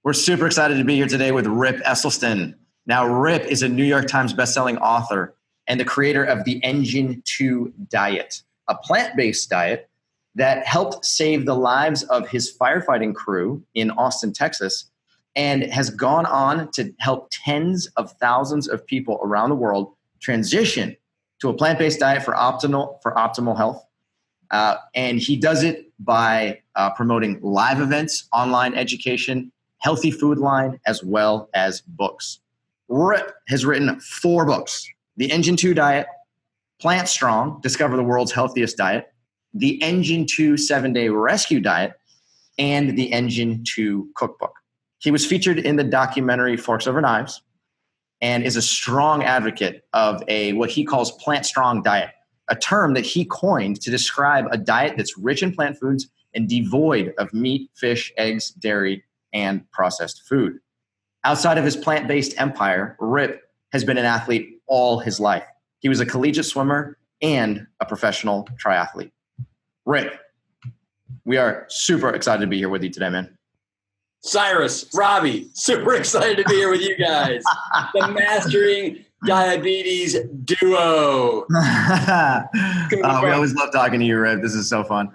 We're super excited to be here today with Rip Esselstyn. Now, Rip is a New York Times bestselling author and the creator of the Engine 2 diet, a plant-based diet that helped save the lives of his firefighting crew in Austin, Texas, and has gone on to help tens of thousands of people around the world transition to a plant-based diet for optimal health. And he does it by promoting live events, online education, healthy food line, as well as books. Rip has written 4 books: The Engine 2 Diet, Plant Strong, Discover the World's Healthiest Diet, The Engine 2 7-Day Rescue Diet, and The Engine 2 Cookbook. He was featured in the documentary Forks Over Knives and is a strong advocate of what he calls plant strong diet, a term that he coined to describe a diet that's rich in plant foods and devoid of meat, fish, eggs, dairy, and processed food. Outside of his plant-based empire, Rip has been an athlete all his life. He was a collegiate swimmer and a professional triathlete. Rip, we are super excited to be here with you today, man. Cyrus, Robbie, super excited to be here with you guys. The Mastering Diabetes Duo. We always love talking to you, Rip. This is so fun.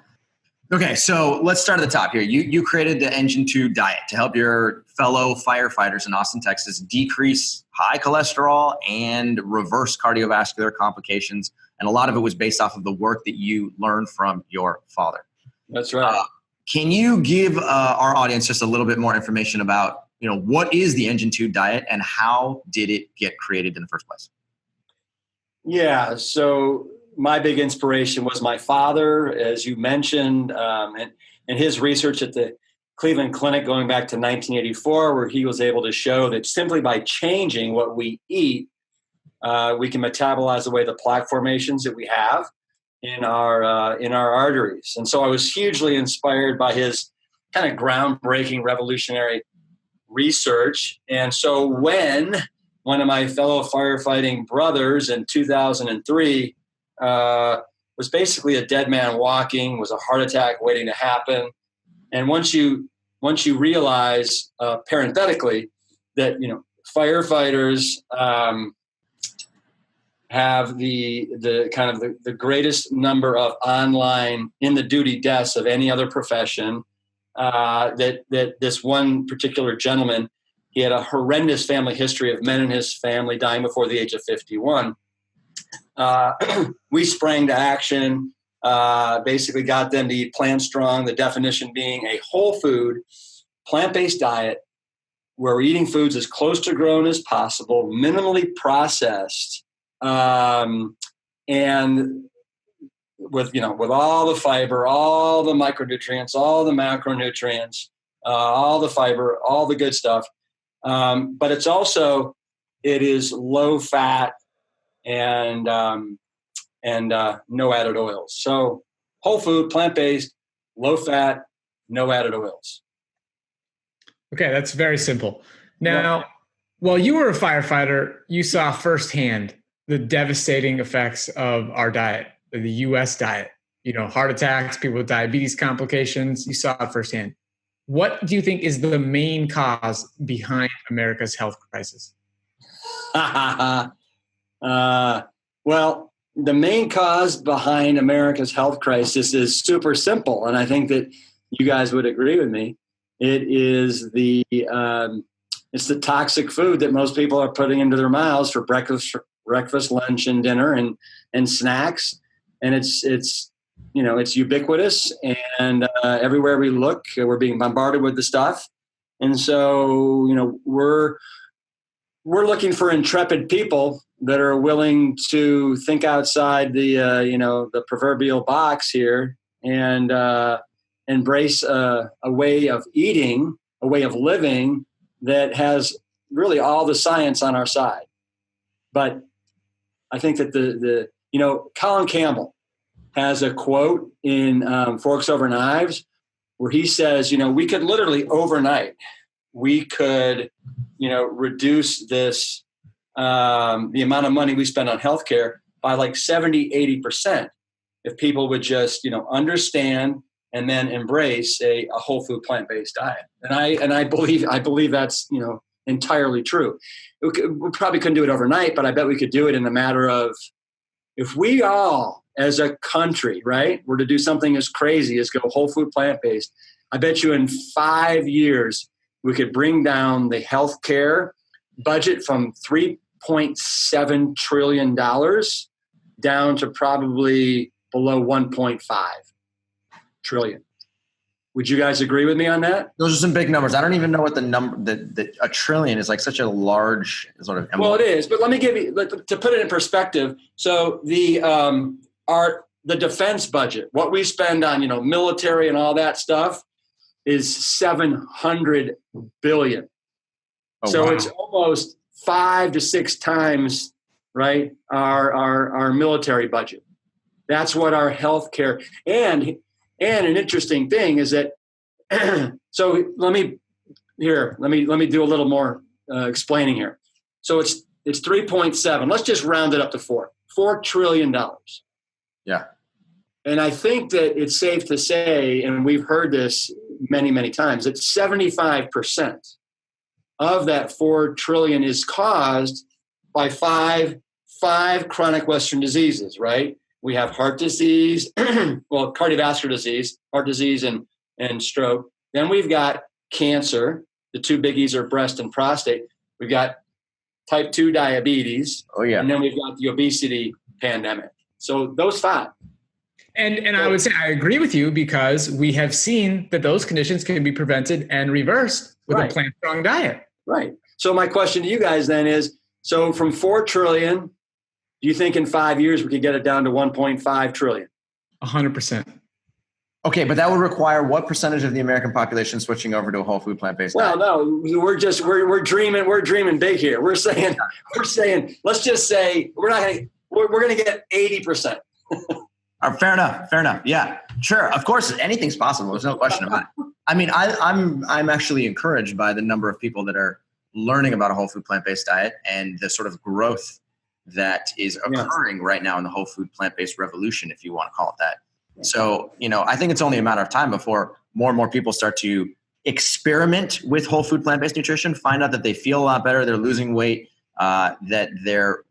Okay, so let's start at the top here. You created the Engine 2 diet to help your fellow firefighters in Austin, Texas decrease high cholesterol and reverse cardiovascular complications. And a lot of it was based off of the work that you learned from your father. That's right. Can you give our audience just a little bit more information about, what is the Engine 2 diet and how did it get created in the first place? Yeah, so my big inspiration was my father, as you mentioned, and his research at the Cleveland Clinic going back to 1984, where he was able to show that simply by changing what we eat, we can metabolize away the plaque formations that we have in our arteries. And so I was hugely inspired by his kind of groundbreaking, revolutionary research. And so when one of my fellow firefighting brothers in 2003 was basically a dead man walking, was a heart attack waiting to happen. And once you realize, parenthetically, that firefighters have the kind of the greatest number of online in the duty deaths of any other profession, that this one particular gentleman, he had a horrendous family history of men in his family dying before the age of 51. We sprang to action, basically got them to eat Plant Strong, the definition being a whole food, plant-based diet where we're eating foods as close to grown as possible, minimally processed, and with all the fiber, all the micronutrients, all the macronutrients, all the fiber, all the good stuff. But it is low fat and no added oils. So whole food, plant-based, low fat, no added oils. Okay, that's very simple. Now, while you were a firefighter, you saw firsthand the devastating effects of our diet, the U.S. diet. Heart attacks, people with diabetes complications. You saw it firsthand. What do you think is the main cause behind America's health crisis? Well, the main cause behind America's health crisis is super simple, and I think that you guys would agree with me. It is it's the toxic food that most people are putting into their mouths for breakfast, lunch, and dinner, and snacks, and it's ubiquitous, and everywhere we look, we're being bombarded with the stuff, and so we're looking for intrepid people that are willing to think outside the proverbial box here and embrace a way of eating, a way of living that has really all the science on our side. But I think that Colin Campbell has a quote in Forks Over Knives where he says, we could literally overnight, we could, reduce this, the amount of money we spend on healthcare by like 70, 80%. if people would just, understand and then embrace a whole food plant-based diet. And I believe that's, entirely true. We probably couldn't do it overnight, but I bet we could do it in a matter of, if we all as a country, right, were to do something as crazy as go whole food plant-based, I bet you in 5 years, we could bring down the healthcare budget from $3.7 trillion down to probably below 1.5 trillion. Would you guys agree with me on that? Those are some big numbers. I don't even know what the number, that a trillion is, like such a large sort of. Well, it is, but let me give you, to put it in perspective. So the defense budget, what we spend on, military and all that stuff, is $700 billion. Oh, so wow. It's almost 5 to 6 times, right, our military budget. That's what our healthcare, and an interesting thing is that, so let me do a little more explaining here. So it's 3.7. Let's just round it up to $4 trillion. Yeah. And I think that it's safe to say, and we've heard this many, many times, that 75% of that $4 trillion is caused by five chronic Western diseases, right? We have heart disease, cardiovascular disease, heart disease and stroke. Then we've got cancer. The two biggies are breast and prostate. We've got type 2 diabetes. Oh, yeah. And then we've got the obesity pandemic. So those 5. And I would say I agree with you, because we have seen that those conditions can be prevented and reversed with a plant-strong diet. Right. So my question to you guys then is, so from 4 trillion, do you think in 5 years we could get it down to 1.5 trillion? 100%. Okay, but that would require what percentage of the American population switching over to a whole food plant-based diet? Well, no, we're dreaming big here. We're saying, let's just say we're going to get 80%. Fair enough. Yeah, sure. Of course, anything's possible. There's no question about it. I mean, I'm actually encouraged by the number of people that are learning about a whole food plant-based diet and the sort of growth that is occurring right now in the whole food plant-based revolution, if you want to call it that. So, I think it's only a matter of time before more and more people start to experiment with whole food plant-based nutrition, find out that they feel a lot better, they're losing weight, that they're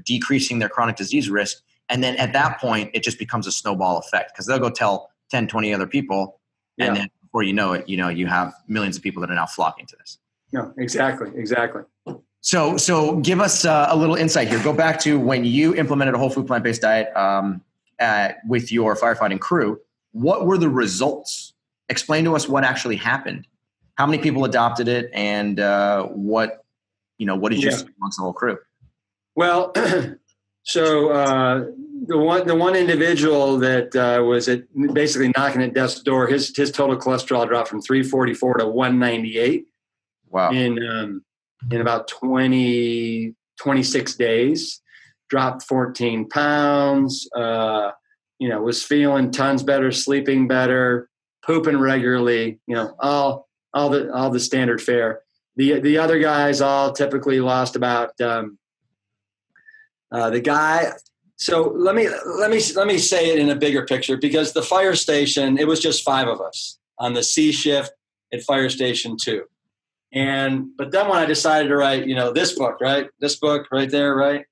decreasing their chronic disease risk. And then at that point, it just becomes a snowball effect, because they'll go tell 10, 20 other people. And then before you know it, you have millions of people that are now flocking to this. No, exactly. So give us a little insight here. Go back to when you implemented a whole food plant-based diet with your firefighting crew. What were the results? Explain to us what actually happened. How many people adopted it, and what did you see amongst the whole crew? Well, so the one individual that was basically knocking at death's door, his total cholesterol dropped from 344 to 198. Wow. In about 26 days, dropped 14 pounds, was feeling tons better, sleeping better, pooping regularly, all the standard fare. The other guys all typically lost about, the guy. So let me say it in a bigger picture, because the fire station, it was just 5 of us on the C shift at Fire Station 2. But then when I decided to write, this book right there, right?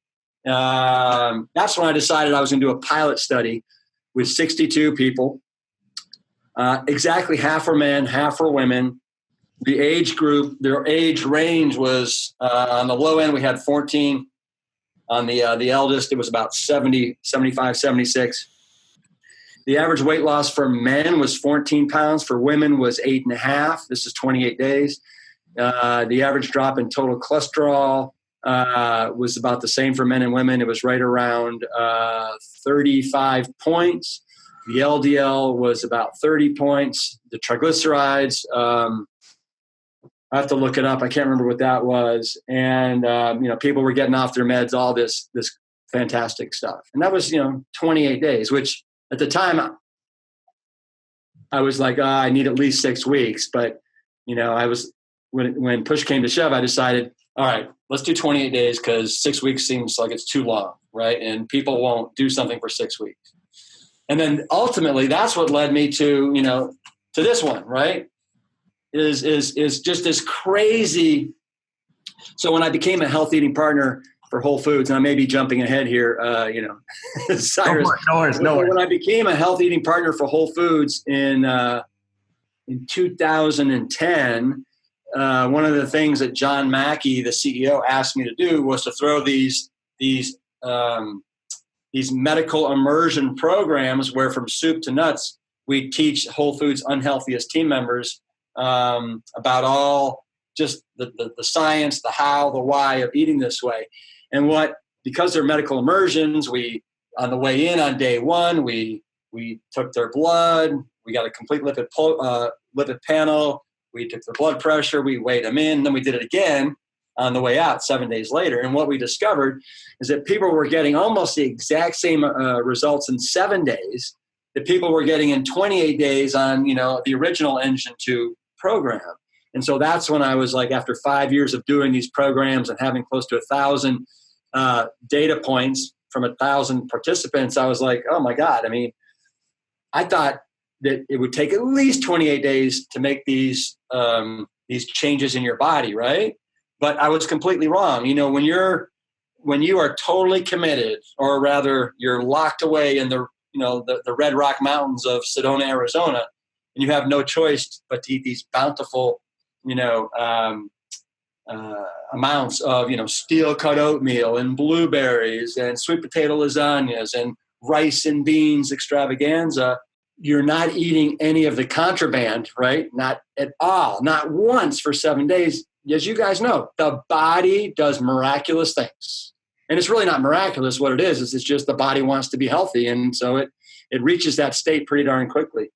That's when I decided I was going to do a pilot study with 62 people. Exactly half were men, half were women. The age group, their age range was, on the low end, we had 14. On the eldest, it was about 70, 75, 76. The average weight loss for men was 14 pounds. For women was 8.5. This is 28 days. The average drop in total cholesterol was about the same for men and women. It was right around 35 points. The LDL was about 30 points. The triglycerides, I have to look it up. I can't remember what that was. And, people were getting off their meds, all this fantastic stuff. And that was, 28 days, which at the time I was like, I need at least 6 weeks. But, I was, when push came to shove, I decided, all right, let's do 28 days, because 6 weeks seems like it's too long, right? And people won't do something for 6 weeks. And then ultimately that's what led me to, to this one, right? Is just this crazy. So when I became a health eating partner for Whole Foods, and I may be jumping ahead here, Cyrus. No worries. When I became a health eating partner for Whole Foods in 2010, one of the things that John Mackey, the CEO, asked me to do was to throw these medical immersion programs where from soup to nuts, we teach Whole Foods unhealthiest team members about all just the science, the how, the why of eating this way. And because they're medical immersions, we, on the way in on day one, we took their blood, we got a complete lipid panel, we took their blood pressure, we weighed them in, then we did it again on the way out 7 days later. And what we discovered is that people were getting almost the exact same results in 7 days that people were getting in 28 days on, the original Engine 2 program. And so that's when I was like, after 5 years of doing these programs and having close to 1,000 data points from 1,000 participants, I was like, oh my God. I mean, I thought that it would take at least 28 days to make these changes in your body, right? But I was completely wrong. When you are totally committed, or rather you're locked away in the Red Rock Mountains of Sedona, Arizona, and you have no choice but to eat these bountiful, amounts of, steel cut oatmeal and blueberries and sweet potato lasagnas and rice and beans extravaganza, you're not eating any of the contraband, right? Not at all, not once for 7 days. As you guys know, the body does miraculous things. And it's really not miraculous. What it is it's just the body wants to be healthy. And so it reaches that state pretty darn quickly.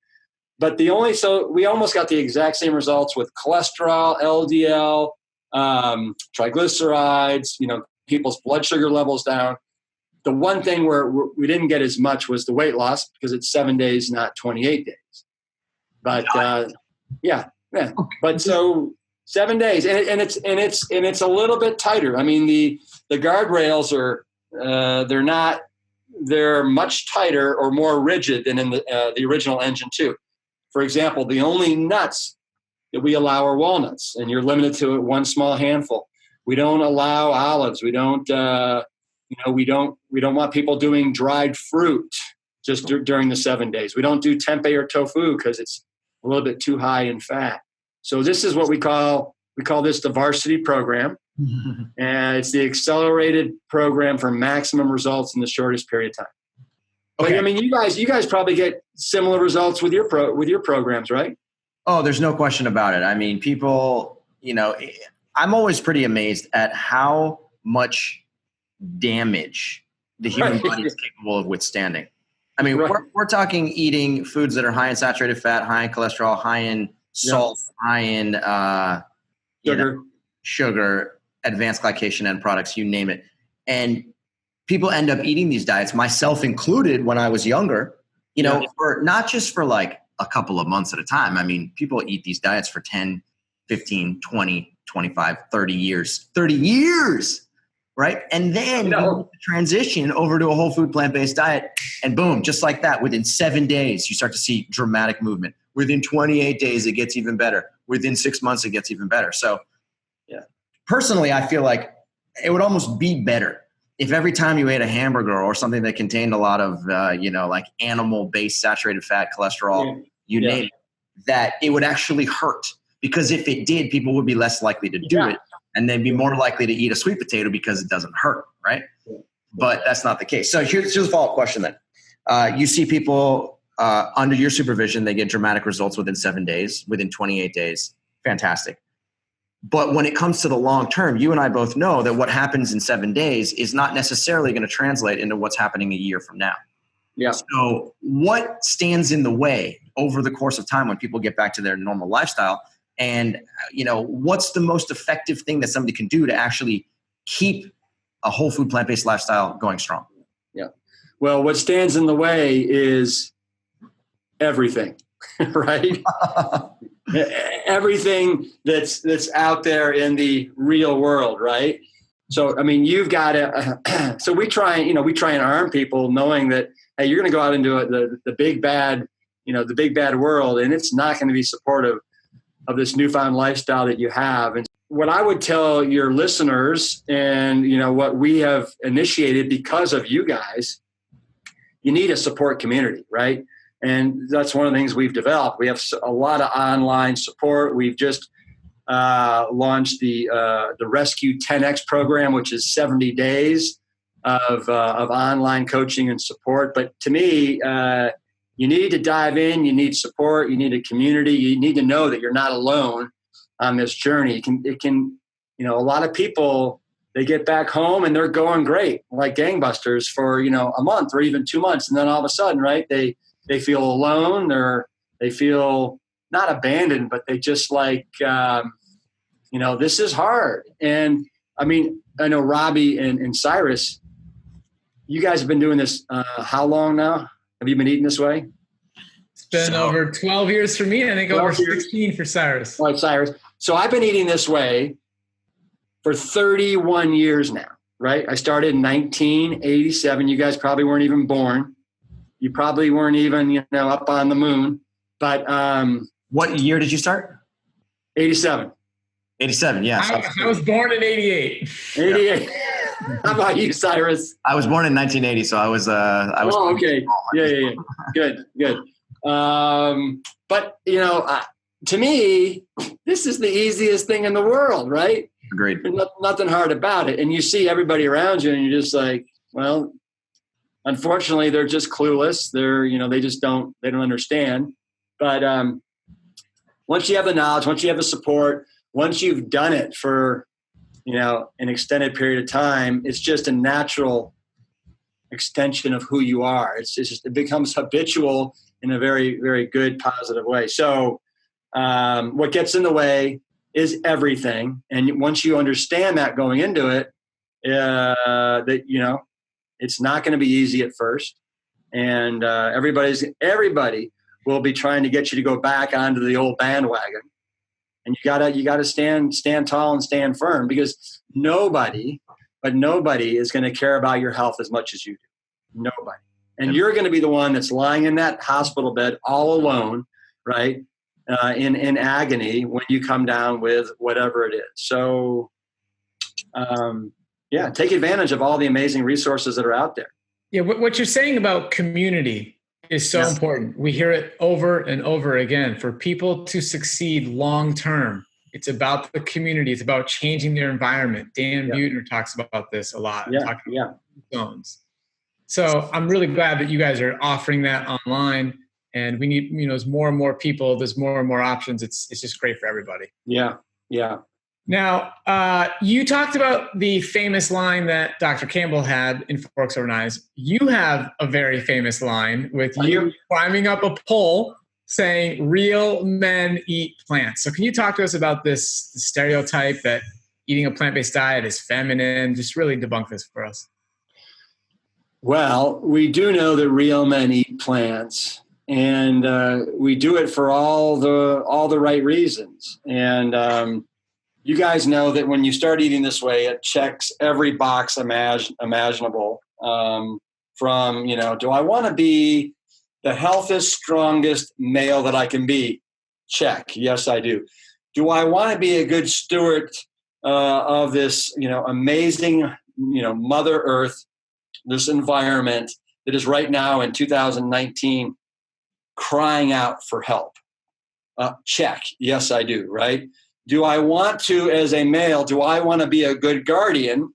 But we almost got the exact same results with cholesterol, LDL, triglycerides, people's blood sugar levels down. The one thing where we didn't get as much was the weight loss, because it's 7 days, not 28 days. But yeah. But so 7 days, and it's a little bit tighter. I mean, the guardrails are they're much tighter or more rigid than in the original Engine 2. For example, the only nuts that we allow are walnuts, and you're limited to one small handful. We don't allow olives. We don't want people doing dried fruit just during the 7 days. We don't do tempeh or tofu because it's a little bit too high in fat. So this is what we call this the varsity program. And it's the accelerated program for maximum results in the shortest period of time. Okay. But I mean, you guys probably get similar results with your programs, right? Oh, there's no question about it. I mean, people, I'm always pretty amazed at how much damage the human body is capable of withstanding. I mean, we're talking eating foods that are high in saturated fat, high in cholesterol, high in salt, high in sugar, advanced glycation end products, you name it. And people end up eating these diets, myself included, when I was younger, for not just for like a couple of months at a time. I mean, people eat these diets for 10, 15, 20, 25, 30 years. 30 years, right? And then you transition over to a whole food plant-based diet, and boom, just like that, within 7 days, you start to see dramatic movement. Within 28 days, it gets even better. Within 6 months, it gets even better. So personally, I feel like it would almost be better if every time you ate a hamburger or something that contained a lot of, like animal-based saturated fat, cholesterol, you name it, that it would actually hurt. Because if it did, people would be less likely to do it, and they'd be more likely to eat a sweet potato because it doesn't hurt, right? But that's not the case. So here's a follow-up question then. You see people under your supervision, they get dramatic results within 7 days, within 28 days. Fantastic. But when it comes to the long term, you and I both know that what happens in 7 days is not necessarily going to translate into what's happening a year from now. Yeah. So what stands in the way over the course of time when people get back to their normal lifestyle? And, what's the most effective thing that somebody can do to actually keep a whole food plant-based lifestyle going strong? Yeah. Well, what stands in the way is everything, right? Everything that's out there in the real world, right? So, I mean, you've got to. So we try and arm people, knowing that, hey, you're going to go out into the big bad, the big bad world, and it's not going to be supportive of this newfound lifestyle that you have. And what I would tell your listeners, and what we have initiated because of you guys, you need a support community, right? And that's one of the things we've developed. We have a lot of online support. We've just launched the Rescue 10X program, which is 70 days of online coaching and support. But to me, you need to dive in. You need support. You need a community. You need to know that you're not alone on this journey. It can, a lot of people, they get back home and they're going great, like gangbusters for, a month or even 2 months. And then all of a sudden, right, they feel alone. They feel not abandoned, but they just like, this is hard. And I mean, I know Robbie and Cyrus, you guys have been doing this how long now? Have you been eating this way? It's been over 12 years for me. I think over 16 for Cyrus. All right, Cyrus. So I've been eating this way for 31 years now, right? I started in 1987. You guys probably weren't even born. You probably weren't even, up on the moon. But what year did you start? 87. 87, yes. I was born in 88. 88. How about you, Cyrus? I was born in 1980, so I was. Oh, okay. Yeah. Good. But to me, this is the easiest thing in the world, right? Agreed. There's nothing hard about it, and you see everybody around you, and you're just like, well, unfortunately, they're just clueless. They don't understand. But once you have the knowledge, once you have the support, once you've done it for an extended period of time, it's just a natural extension of who you are. It becomes habitual in a very, very good, positive way. So what gets in the way is everything. And once you understand that going into it, that, it's not going to be easy at first. And everybody will be trying to get you to go back onto the old bandwagon. And you gotta stand tall and stand firm, because nobody is going to care about your health as much as you do. Nobody. And you're going to be the one that's lying in that hospital bed all alone, right? In agony when you come down with whatever it is. So, take advantage of all the amazing resources that are out there. Yeah, what you're saying about community is so important. We hear it over and over again. For people to succeed long term, it's about the community. It's about changing their environment. Dan Buettner talks about this a lot. Zones. So I'm really glad that you guys are offering that online, and we need, there's more and more people. There's more and more options. It's just great for everybody. Yeah. Now, you talked about the famous line that Dr. Campbell had in Forks Over Knives. You have a very famous line with you climbing up a pole saying, "Real men eat plants." So can you talk to us about this stereotype that eating a plant-based diet is feminine? Just really debunk this for us. Well, we do know that real men eat plants, and we do it for all the right reasons. And you guys know that when you start eating this way, it checks every box imaginable. From, do I want to be the healthiest, strongest male that I can be? Check. Yes, I do. Do I want to be a good steward of this, amazing, Mother Earth, this environment that is right now in 2019 crying out for help? Check. Yes, I do. Right. Do I want to, as a male, do I want to be a good guardian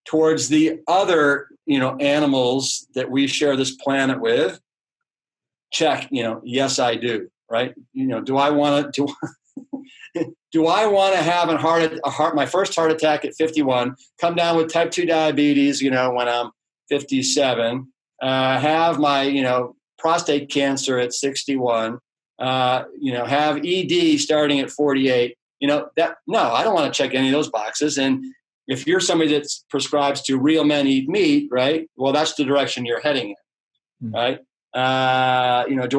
towards the other, animals that we share this planet with? Check. Yes, I do. Right. Do I want to have my first heart attack at 51, come down with type 2 diabetes, when I'm 57, have my, prostate cancer at 61, have ED starting at 48, no, I don't want to check any of those boxes. And if you're somebody that prescribes to real men eat meat, right? Well, that's the direction you're heading in, right? Do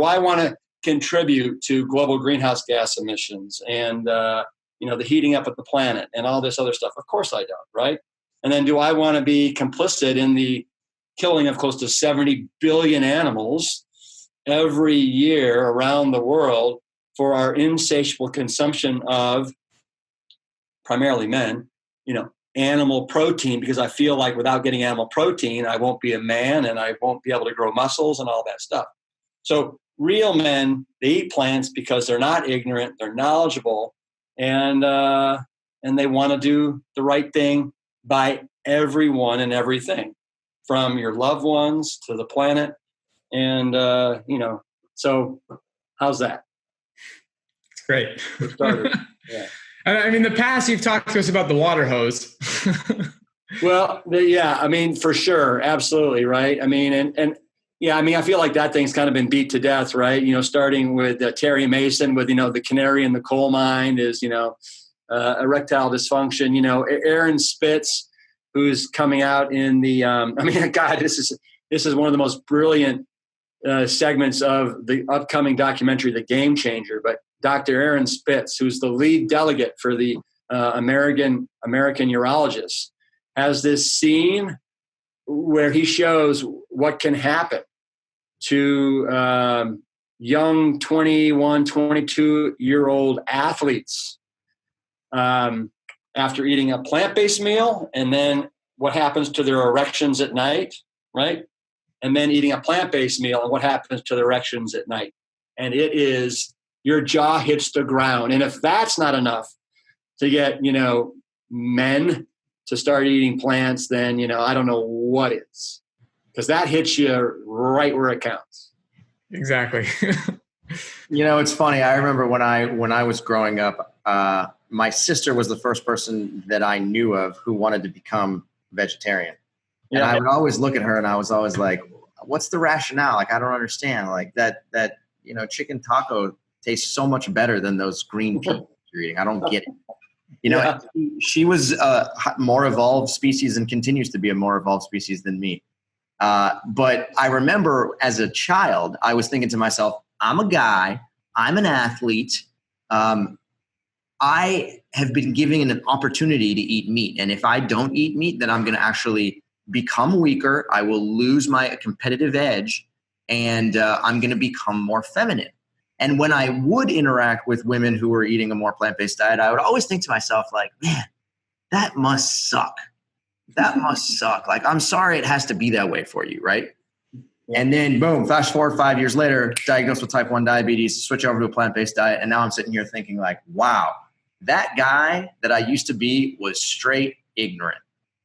I want to contribute to global greenhouse gas emissions and, the heating up of the planet and all this other stuff? Of course I don't, right? And then do I want to be complicit in the killing of close to 70 billion animals every year around the world for our insatiable consumption of primarily men, animal protein, because I feel like without getting animal protein, I won't be a man and I won't be able to grow muscles and all that stuff. So real men, they eat plants because they're not ignorant, they're knowledgeable, and they want to do the right thing by everyone and everything, from your loved ones to the planet. And, so how's that? It's great. We're started. Yeah. I mean, in the past, you've talked to us about the water hose. Well, for sure. Absolutely. Right. I mean, I feel like that thing's kind of been beat to death, right? Starting with Terry Mason with, the canary in the coal mine is, erectile dysfunction, Aaron Spitz, who's coming out in the, God, this is one of the most brilliant segments of the upcoming documentary, The Game Changer. But Dr. Aaron Spitz, who's the lead delegate for the American urologists, has this scene where he shows what can happen to young 21, 22-year-old athletes after eating a plant-based meal, and then what happens to their erections at night, right? And then eating a plant-based meal and what happens to their erections at night. And it is, your jaw hits the ground. And if that's not enough to get, men to start eating plants, then, I don't know what is. Because that hits you right where it counts. Exactly. It's funny. I remember when I was growing up, my sister was the first person that I knew of who wanted to become vegetarian. And I would always look at her and I was always like, what's the rationale? Like, I don't understand. Like that chicken taco tastes so much better than those green peas you're eating. I don't get it. She was a more evolved species and continues to be a more evolved species than me. But I remember as a child, I was thinking to myself, I'm a guy, I'm an athlete. I have been given an opportunity to eat meat. And if I don't eat meat, then I'm going to actually become weaker. I will lose my competitive edge and I'm going to become more feminine. And when I would interact with women who were eating a more plant-based diet, I would always think to myself, like, man, that must suck. That must suck. Like, I'm sorry it has to be that way for you, right? And then, boom, fast forward 5 years later, diagnosed with type 1 diabetes, switch over to a plant-based diet, and now I'm sitting here thinking like, wow, that guy that I used to be was straight ignorant.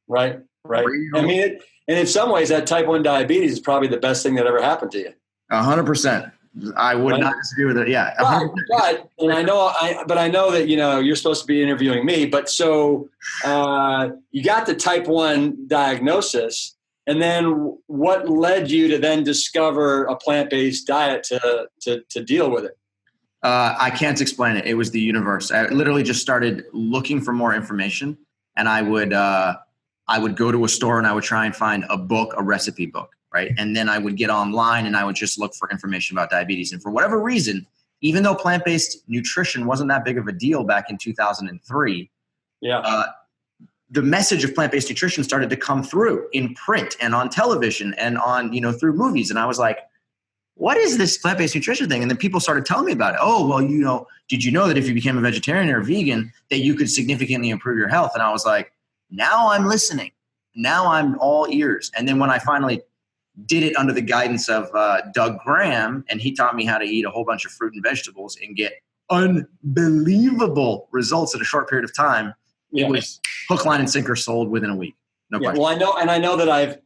Right. I mean, and in some ways, that type 1 diabetes is probably the best thing that ever happened to you. 100%. I would not disagree with it. Yeah. But I know that, you're supposed to be interviewing me, but so you got the type 1 diagnosis, and then what led you to then discover a plant-based diet to deal with it? I can't explain it. It was the universe. I literally just started looking for more information, and I would go to a store and I would try and find a book, a recipe book. Right. And then I would get online and I would just look for information about diabetes. And for whatever reason, even though plant-based nutrition wasn't that big of a deal back in 2003, the message of plant-based nutrition started to come through in print and on television and on, through movies. And I was like, what is this plant-based nutrition thing? And then people started telling me about it. Oh, well, did you know that if you became a vegetarian or a vegan, that you could significantly improve your health? And I was like, now I'm listening. Now I'm all ears. And then when I finally did it under the guidance of Doug Graham, and he taught me how to eat a whole bunch of fruit and vegetables and get unbelievable results in a short period of time. It was hook, line, and sinker sold within a week. No question. Well, I know that I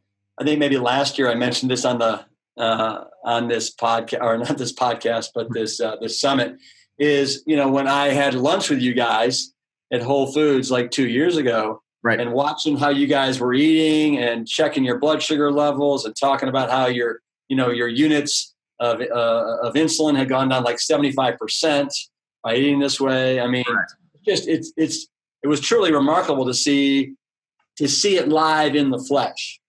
think maybe last year I mentioned this on the on this podcast, or not this podcast, but this summit is, when I had lunch with you guys at Whole Foods like 2 years ago. Right. And watching how you guys were eating and checking your blood sugar levels and talking about how your units of insulin had gone down like 75% by eating this way. I mean, it was truly remarkable to see it live in the flesh,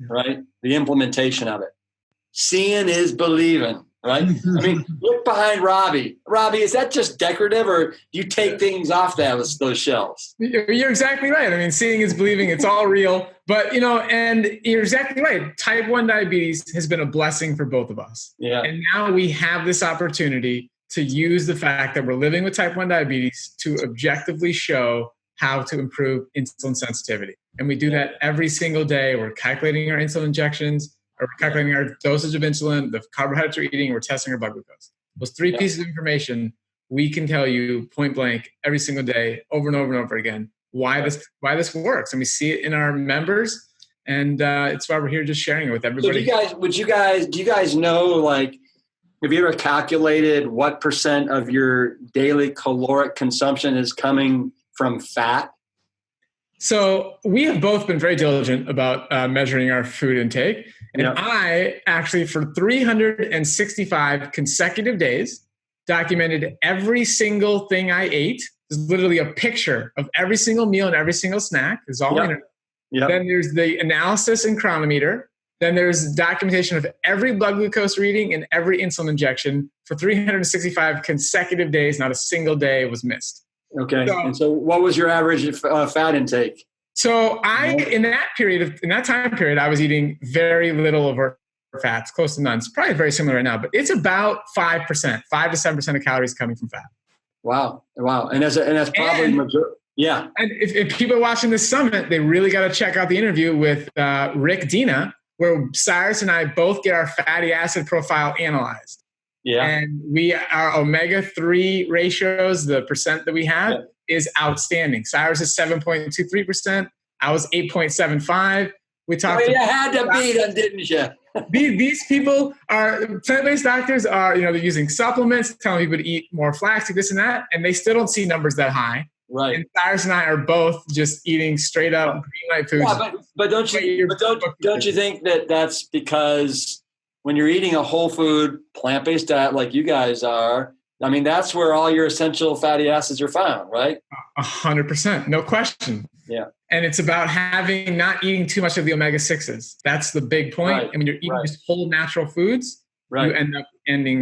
right? The implementation of it. Seeing is believing, right? I mean, look behind Robbie. Robbie, is that just decorative, or do you take things off those shelves? You're exactly right. I mean, seeing is believing. It's all real. But, and you're exactly right. Type 1 diabetes has been a blessing for both of us. Yeah. And now we have this opportunity to use the fact that we're living with type 1 diabetes to objectively show how to improve insulin sensitivity. And we do that every single day. We're calculating our insulin injections, or we're calculating our dosage of insulin, the carbohydrates we're eating, and we're testing our blood glucose. Those three pieces of information, we can tell you point blank every single day, over and over and over again, why this works. And we see it in our members. And it's why we're here just sharing it with everybody. So do you guys know, like, have you ever calculated what % of your daily caloric consumption is coming from fat? So we have both been very diligent about measuring our food intake. And I actually, for 365 consecutive days, documented every single thing I ate. There's literally a picture of every single meal and every single snack. It's all in it. Then there's the analysis and chronometer. Then there's documentation of every blood glucose reading and every insulin injection for 365 consecutive days. Not a single day was missed. Okay. So what was your average fat intake? So in that time period, I was eating very little of our fats, close to none. It's probably very similar right now, but it's about 5%, 5 to 7% of calories coming from fat. Wow. And that's probably majority. Yeah. And if people are watching this summit, they really got to check out the interview with Rick Dina, where Cyrus and I both get our fatty acid profile analyzed. Yeah. And our omega-3 ratios, the percent that we have is outstanding. Cyrus is 7.23%. I was 8.75. We talked. You had to beat them, didn't you? These people are plant-based doctors are, they're using supplements, telling people to eat more flaxseed, this and that, and they still don't see numbers that high. Right. And Cyrus and I are both just eating straight up green light foods. Yeah, but don't you think that that's because when you're eating a whole food plant-based diet like you guys are, I mean, that's where all your essential fatty acids are found, right? 100%, no question. Yeah. And it's about not eating too much of the omega-6s. That's the big point. Right. And when you're eating just whole natural foods, you end up ending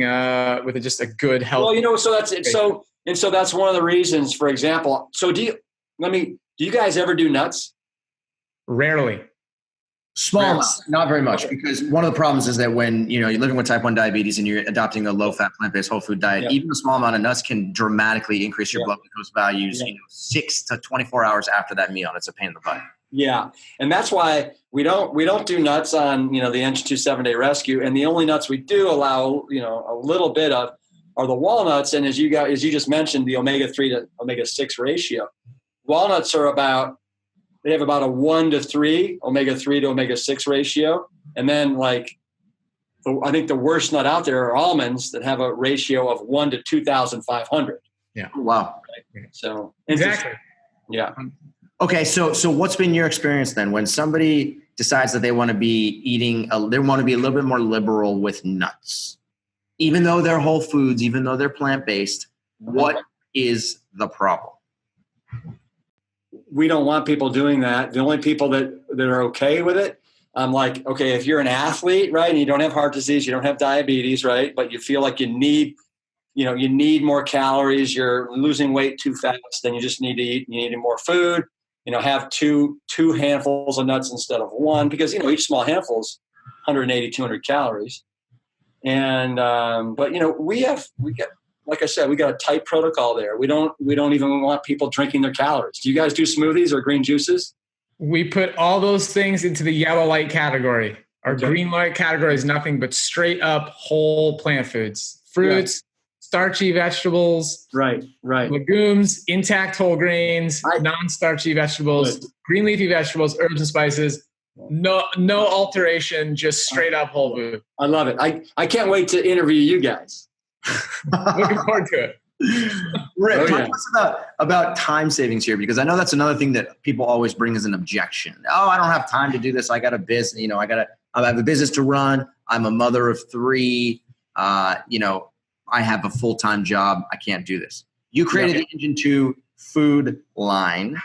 with just a good health. Well, so that's it. So that's one of the reasons, for example. So do you guys ever do nuts? Rarely. Small amounts, not very much, because one of the problems is that when you're living with type 1 diabetes and you're adopting a low-fat plant-based whole food diet, even a small amount of nuts can dramatically increase your blood glucose values 6 to 24 hours after that meal, and it's a pain in the butt. Yeah, and that's why we don't do nuts on the Engine 2 7-Day Rescue, and the only nuts we do allow a little bit of are the walnuts, and as you just mentioned, the omega-3 to omega-6 ratio. Walnuts they have about a 1 to 3 omega-3 to omega-6 ratio. And then I think the worst nut out there are almonds that have a ratio of 1 to 2,500. Yeah. Wow. Right? So exactly. Yeah. Okay. So what's been your experience then when somebody decides that they want to be they want to be a little bit more liberal with nuts, even though they're whole foods, even though they're plant-based, what is the problem? We don't want people doing that. The only people that are okay with it, I'm like, okay, if you're an athlete, right, and you don't have heart disease, you don't have diabetes, right, but you feel like you need more calories, you're losing weight too fast, then you just need to eat, you need more food, have two handfuls of nuts instead of one, because, each small handful is 180, 200 calories. And, but, we get, like I said, we got a tight protocol there. We don't even want people drinking their calories. Do you guys do smoothies or green juices? We put all those things into the yellow light category. Our green light category is nothing but straight up whole plant foods, fruits, starchy vegetables, right, legumes, intact whole grains, non-starchy vegetables, green leafy vegetables, herbs and spices. No alteration, just straight up whole food. I love it. I can't wait to interview you guys. Looking forward to it. Rick, talk to us about time savings here, because I know that's another thing that people always bring as an objection. Oh, I don't have time to do this. I got a business, I have a business to run. I'm a mother of 3. I have a full-time job. I can't do this. You created the Engine 2 food line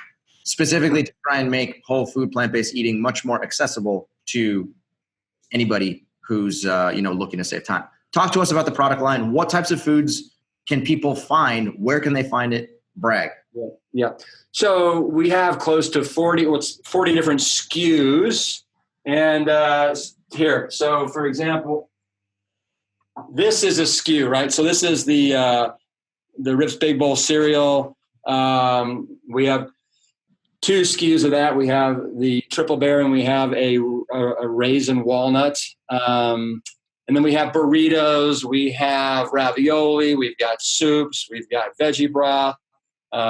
specifically to try and make whole food plant-based eating much more accessible to anybody who's looking to save time. talk to us about the product line. What types of foods can people find? Where can they find it? Brag. Yeah. So we have close to 40 different SKUs. And here, so for example, this is a SKU, right? So this is the Rip's Big Bowl cereal. We have 2 SKUs of that. We have the Triple Bear and we have a raisin walnut. And then we have burritos. We have ravioli. We've got soups. We've got veggie broth.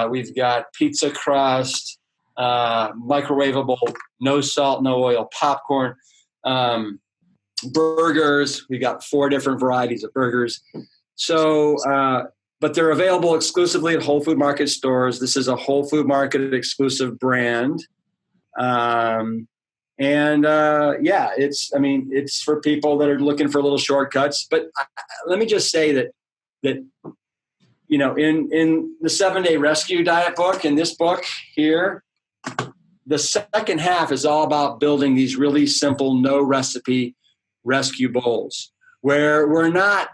We've got pizza crust, microwavable, no salt, no oil popcorn, burgers. We got 4 different varieties of burgers. So, but they're available exclusively at Whole Food Market stores. This is a Whole Food Market exclusive brand. It's for people that are looking for little shortcuts. But let me just say that you know, in the 7-Day Rescue Diet book, in this book here, the second half is all about building these really simple, no recipe rescue bowls where we're not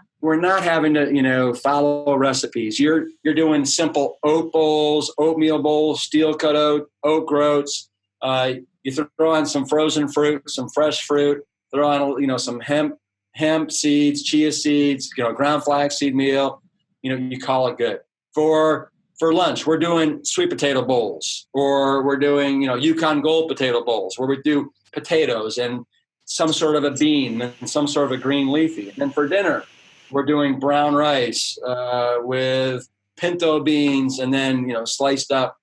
having to, you know, follow recipes. You're doing simple oat bowls, oatmeal bowls, steel cut oat groats. You throw on some frozen fruit, some fresh fruit, throw on, you know, some hemp seeds, chia seeds, you know, ground flaxseed meal. You know, you call it good. For lunch, we're doing sweet potato bowls, or we're doing, you know, Yukon Gold potato bowls, where we do potatoes and some sort of a bean and some sort of a green leafy. And then for dinner, we're doing brown rice with pinto beans, and then, you know, sliced up,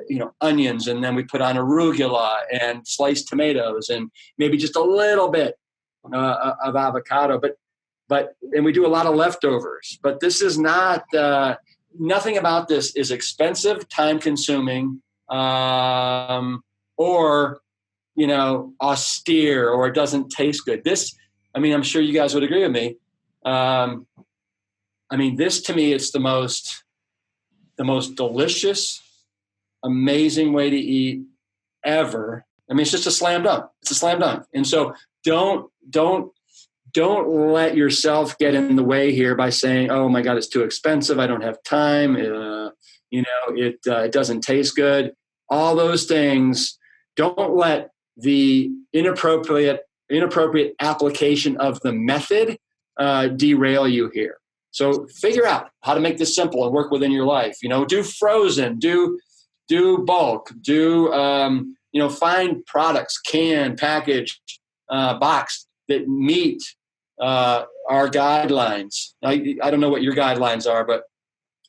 you know, onions, and then we put on arugula and sliced tomatoes and maybe just a little bit of avocado. And we do a lot of leftovers, but this is not, nothing about this is expensive, time consuming, or, you know, austere, or it doesn't taste good. This, I mean, I'm sure you guys would agree with me. I mean, this to me, it's the most delicious, amazing way to eat ever. I mean, it's just a slam dunk. It's a slam dunk. And so don't let yourself get in the way here by saying, oh my God, it's too expensive. I don't have time. You know, it doesn't taste good. All those things. Don't let the inappropriate application of the method derail you here. So figure out how to make this simple and work within your life. You know, do frozen, do bulk, do, you know, find products, canned, packaged, boxed, that meet our guidelines. I don't know what your guidelines are, but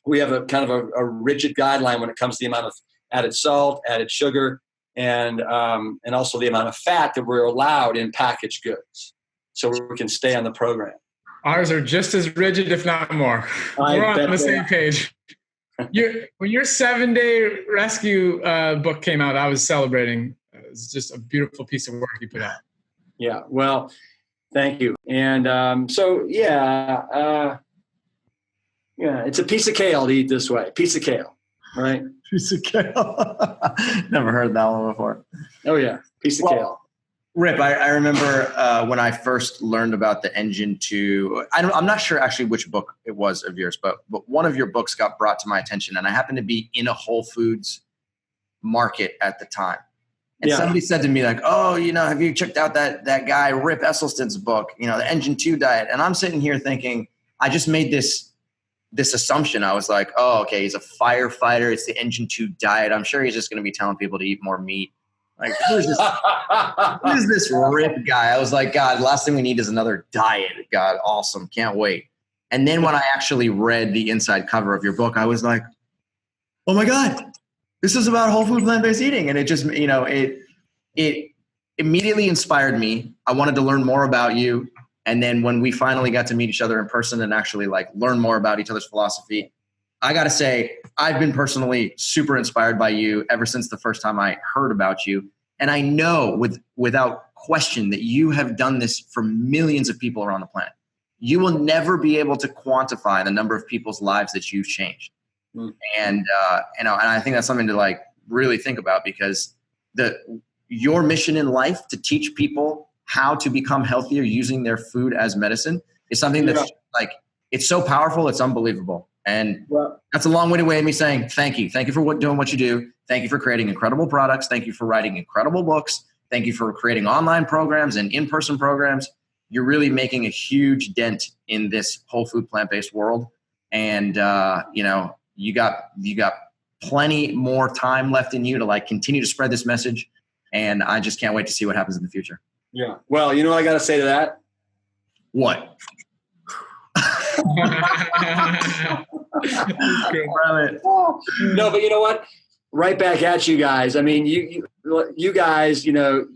we have a kind of a rigid guideline when it comes to the amount of added salt, added sugar, and also the amount of fat that we're allowed in packaged goods, so we can stay on the program. Ours are just as rigid, if not more. We're on the same page. When your 7-Day Rescue book came out, I was celebrating. It was just a beautiful piece of work you put out. Yeah, well, thank you. And it's a piece of kale to eat this way. Piece of kale, right? Piece of kale. Never heard that one before. Oh, yeah, piece of kale. Rip, I remember when I first learned about the Engine 2, I'm not sure actually which book it was of yours, but one of your books got brought to my attention, and I happened to be in a Whole Foods market at the time. And somebody said to me, like, oh, you know, have you checked out that guy Rip Esselstyn's book, you know, the Engine 2 diet? And I'm sitting here thinking, I just made this assumption. I was like, oh, okay, he's a firefighter. It's the Engine 2 diet. I'm sure he's just going to be telling people to eat more meat. Like, who's this Rip guy? I was like, God, the last thing we need is another diet. God, awesome. Can't wait. And then when I actually read the inside cover of your book, I was like, oh my God, this is about whole food plant-based eating. And it just, you know, it immediately inspired me. I wanted to learn more about you. And then when we finally got to meet each other in person and actually like learn more about each other's philosophy, I got to say, I've been personally super inspired by you ever since the first time I heard about you. And I know without question that you have done this for millions of people around the planet. You will never be able to quantify the number of people's lives that you've changed. And, you know, and I think that's something to like really think about, because your mission in life to teach people how to become healthier using their food as medicine, is something that's like, it's so powerful. It's unbelievable. And that's a long-winded way of me saying thank you. Thank you for doing what you do. Thank you for creating incredible products. Thank you for writing incredible books. Thank you for creating online programs and in-person programs. You're really making a huge dent in this whole food plant-based world. And, you got plenty more time left in you to like continue to spread this message. And I just can't wait to see what happens in the future. Yeah. Well, you know what I got to say to that? What? No, but you know what? Right back at you guys. I mean, you guys, you're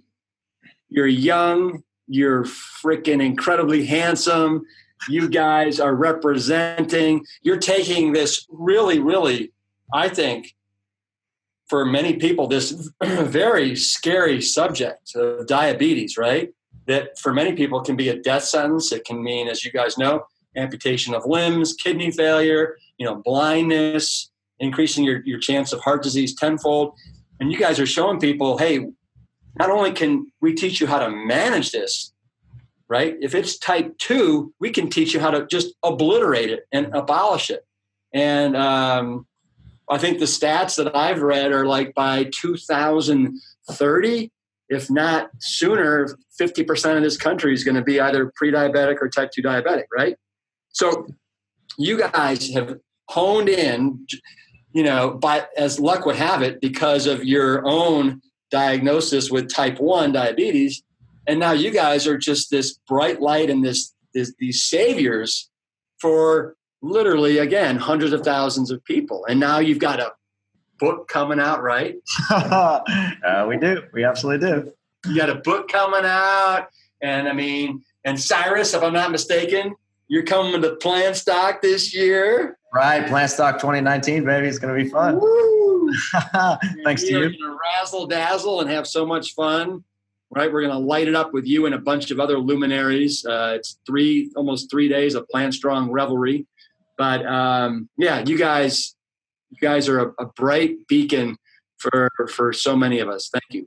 young, you're freaking incredibly handsome. You guys are representing, you're taking this really, really, I think, for many people, this very scary subject of diabetes, right? That for many people can be a death sentence. It can mean, as you guys know, amputation of limbs, kidney failure, blindness, increasing your chance of heart disease tenfold. And you guys are showing people, hey, not only can we teach you how to manage this, right? If it's type 2, we can teach you how to just obliterate it and abolish it. And I think the stats that I've read are like by 2030, if not sooner, 50% of this country is going to be either pre-diabetic or type 2 diabetic, right? So you guys have honed in, but as luck would have it, because of your own diagnosis with type 1 diabetes. And now you guys are just this bright light and these saviors for literally, again, hundreds of thousands of people. And now you've got a book coming out, right? We do. We absolutely do. You got a book coming out. And Cyrus, if I'm not mistaken, you're coming to Plant Stock this year. Right. Plant Stock 2019, baby. It's going to be fun. Woo! Thanks to you. You're going to razzle dazzle and have so much fun. Right, we're going to light it up with you and a bunch of other luminaries. It's almost 3 days of Plant Strong revelry. But you guys are a bright beacon for so many of us. Thank you.